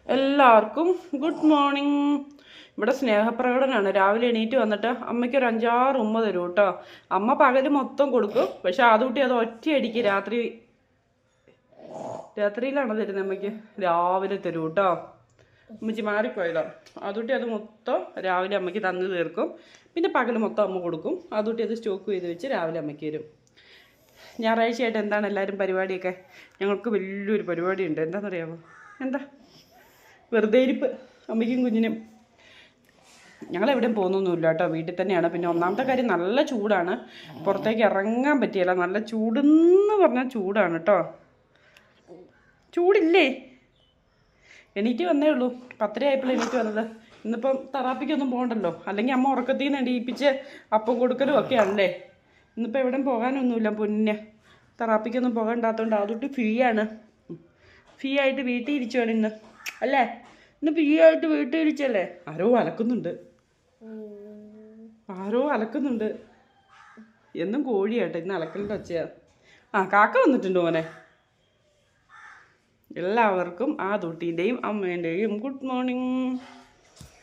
എല്ലാവർക്കും good morning. ഇവിടെ സ്നേഹപ്രകടനമാണ്. രാവിലെ എണീറ്റ് വന്നിട്ട് അമ്മയ്ക്ക് ഒരു 5-6 ഉമ്മ തരും കേട്ടോ. അമ്മ പകല് മൊത്തം കൊടുക്കും, പക്ഷെ അതുകൂട്ടി അത് ഒറ്റയടിക്ക് രാത്രിയിലാണ് തരുന്നത്. അമ്മയ്ക്ക് രാവിലെ തരും കേട്ടോ. അമ്മച്ചി മാറിപ്പോയതാ. അതുകൂട്ടി അത് മൊത്തം രാവിലെ അമ്മയ്ക്ക് തന്നു തീർക്കും. പിന്നെ പകല് മൊത്തം അമ്മ കൊടുക്കും. അതുകൂട്ടി അത് സ്റ്റോക്ക് ചെയ്ത് വെച്ച് രാവിലെ അമ്മയ്ക്ക് തരും. ഞായറാഴ്ചയായിട്ട് എന്താണ് എല്ലാവരും പരിപാടിയൊക്കെ? ഞങ്ങൾക്ക് വലിയൊരു പരിപാടിയുണ്ട്. എന്താണെന്നറിയാമോ? എന്താ? വെറുതെ ഇരിപ്പ് അമ്മയ്ക്കും കുഞ്ഞിനും. ഞങ്ങളെവിടെയും പോകുന്നൊന്നുമില്ല കേട്ടോ, വീട്ടിൽ തന്നെയാണ്. പിന്നെ ഒന്നാമത്തെ കാര്യം നല്ല ചൂടാണ്, പുറത്തേക്ക് ഇറങ്ങാൻ പറ്റിയല്ല. നല്ല ചൂടെന്ന് പറഞ്ഞാൽ ചൂടാണ് കേട്ടോ. ചൂടില്ലേ? എണീറ്റ് വന്നേ ഉള്ളൂ, 10:30 ആയപ്പോൾ എണീറ്റ് വന്നത്. ഇന്നിപ്പം തെറാപ്പിക്കൊന്നും പോകണ്ടല്ലോ, അല്ലെങ്കിൽ അമ്മ ഉറക്കത്തിൽ നിന്ന് എണീപ്പിച്ച് അപ്പം കൊടുക്കലും ഒക്കെ ആണല്ലേ. ഇന്നിപ്പോൾ എവിടെയും പോകാനൊന്നുമില്ല പൊന്നെ. തെറാപ്പിക്കൊന്നും പോകണ്ടാത്തതുകൊണ്ട് അതുകൊണ്ട് ഫ്രീ ആയിട്ട് വീട്ടിൽ ഇരിച്ചുവാണ് ഇന്ന് അല്ലേ. ഇന്ന് ഫ്രീ ആയിട്ട് വീട്ടിൽ ഇരിച്ചല്ലേ. ആരോ അലക്കുന്നുണ്ട്. എന്നും കോഴിയാട്ടെ, ഇന്ന് അലക്കലിൻ്റെ ഒച്ചയാ. കാക്ക വന്നിട്ടുണ്ട് മോനെ. എല്ലാവർക്കും ആ ദൂട്ടീൻ്റെയും അമ്മേൻ്റെയും ഗുഡ് മോർണിംഗ്.